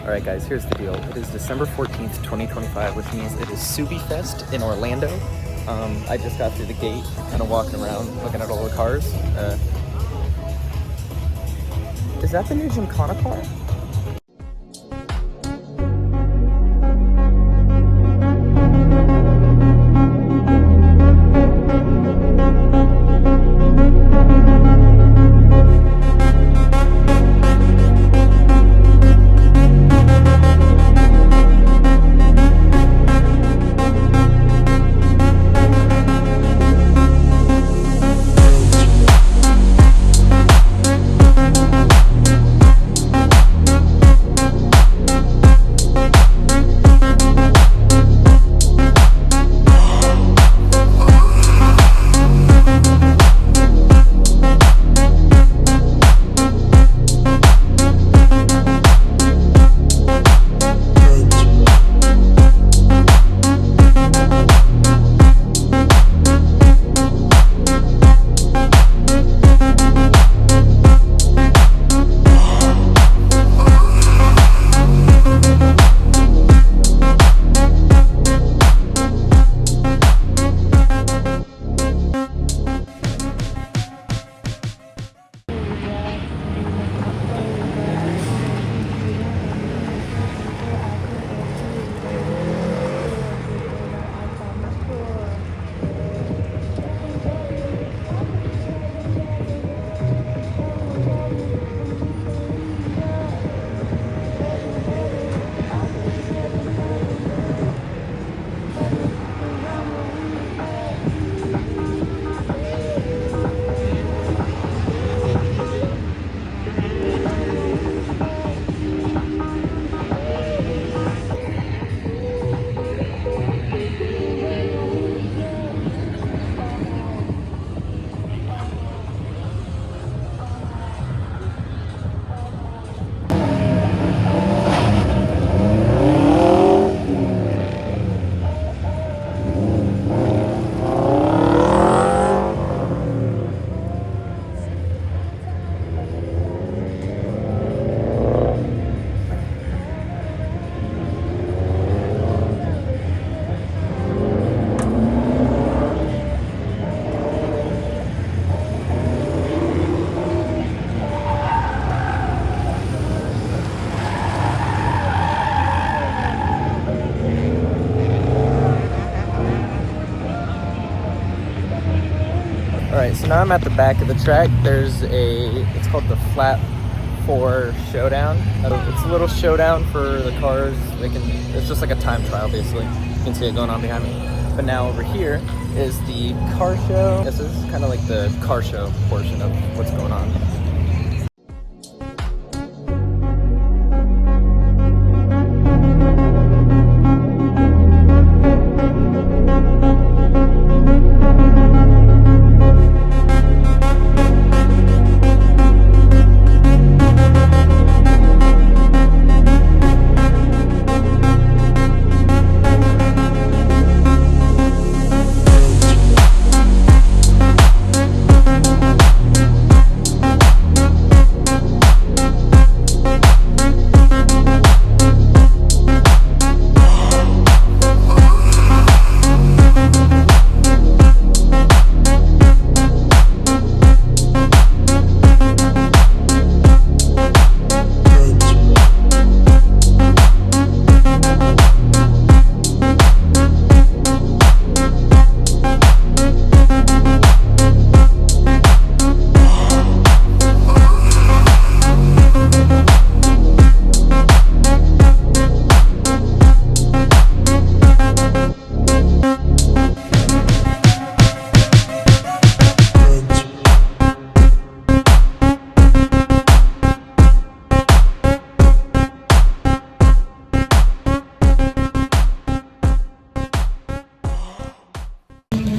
Alright guys, here's the deal. It is December 14th, 2025, which means it is Subiefest in Orlando. I just got through the gate, kind of walking around, looking at all the cars. Is that the new Gymkhana car? Alright, so now I'm at the back of the track. It's called the Flat 4 Showdown. It's a little showdown for the cars. It's just like a time trial, basically. You can see it going on behind me. But now over here is the car show. This is kind of like the car show portion of what's going on.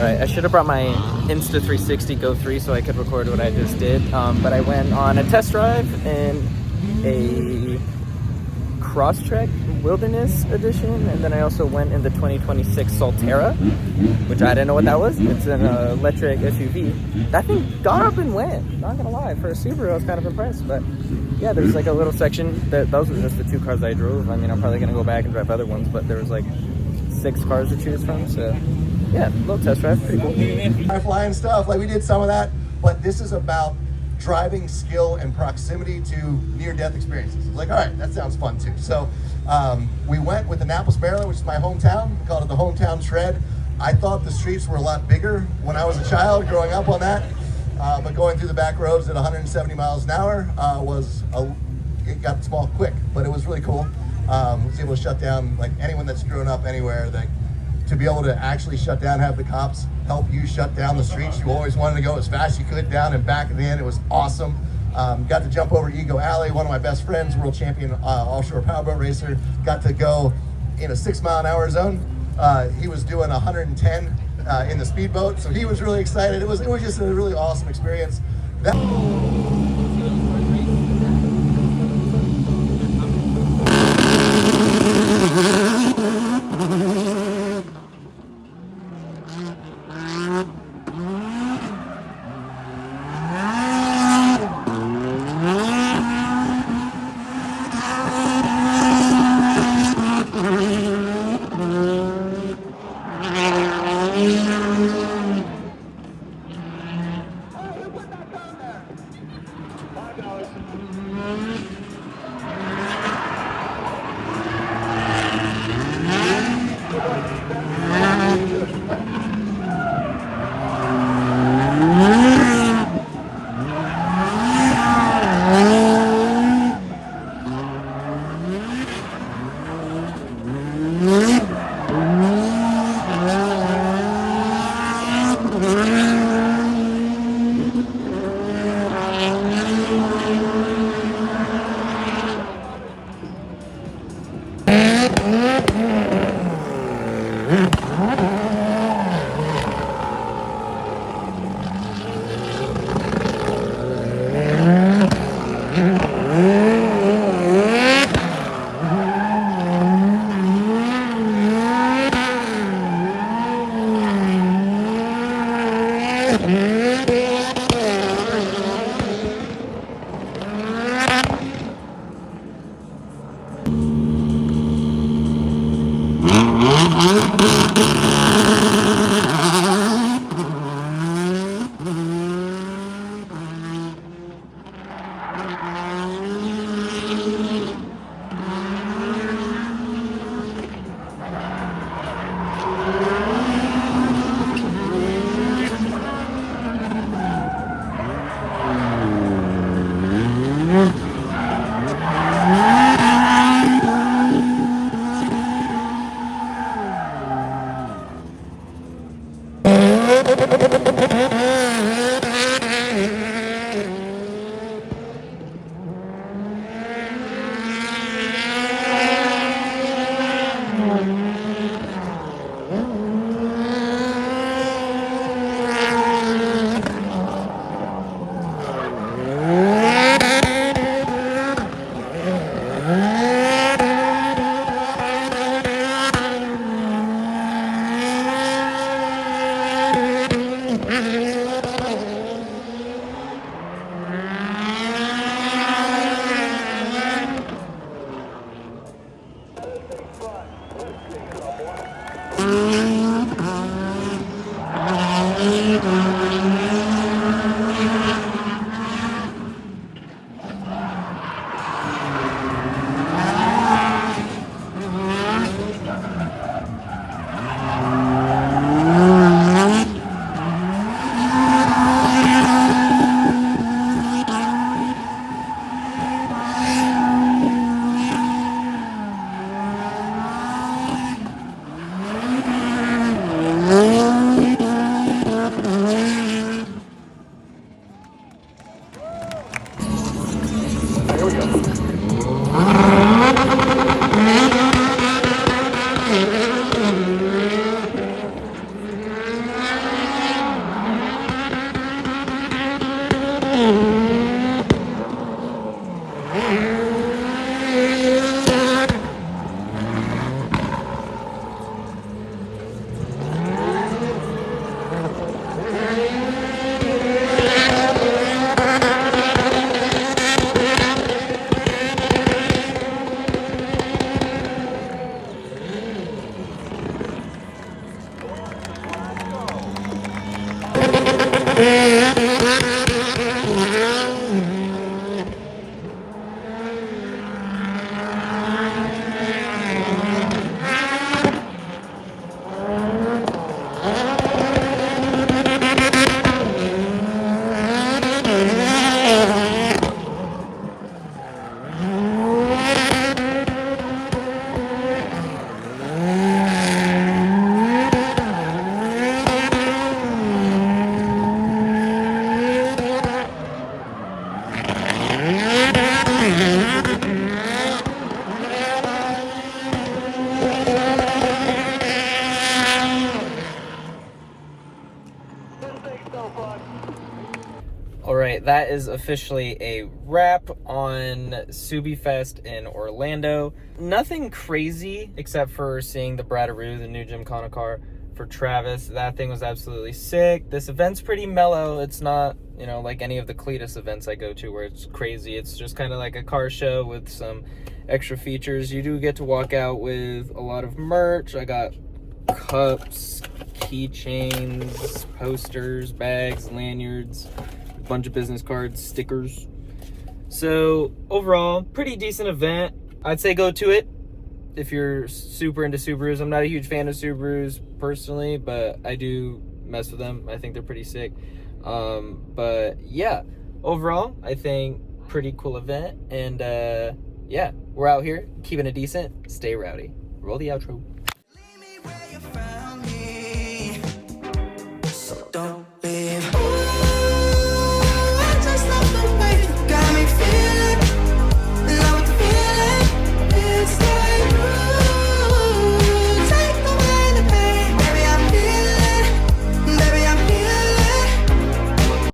Alright, I should have brought my Insta360 Go 3 so I could record what I just did, but I went on a test drive in a Crosstrek Wilderness Edition, and then I also went in the 2026 Solterra, which I didn't know what that was. It's an electric SUV. That thing got up and went, not gonna lie. For a Subaru, I was kind of impressed, but yeah, there's like a little section that those were just the 2 cars I drove. I mean, I'm probably gonna go back and drive other ones, but there was like 6 cars to choose from. So yeah, little test drive, pretty cool. Flying stuff, like we did some of that, but this is about driving skill and proximity to near-death experiences. Like, all right, that sounds fun too. So we went with Annapolis, Maryland, which is my hometown. We called it the hometown shred. I thought the streets were a lot bigger when I was a child growing up on that, but going through the back roads at 170 miles an hour it got small quick, but it was really cool. Was able to shut down, like anyone that's grown up anywhere, that to be able to actually shut down, have the cops help you shut down the streets. You always wanted to go as fast as you could down and back at the end. It was awesome. Got to jump over Ego Alley. One of my best friends, world champion offshore powerboat racer, got to go in a 6 mile an hour zone. He was doing 110 in the speedboat, so he was really excited. It was just a really awesome experience. All right, that is officially a wrap on Subiefest in Orlando. Nothing crazy except for seeing the Subaru, the new Gymkhana car for Travis. That thing was absolutely sick. This event's pretty mellow. It's not, you know, like any of the Cletus events I go to where it's crazy. It's just kind of like a car show with some extra features. You do get to walk out with a lot of merch. I got cups, keychains, posters, bags, lanyards, a bunch of business cards, stickers. So overall, pretty decent event. I'd say go to it if you're super into Subarus. I'm not a huge fan of Subarus personally, but I do mess with them. I think they're pretty sick. But yeah, overall, I think pretty cool event. And yeah, we're out here keeping it decent. Stay rowdy. Roll the outro.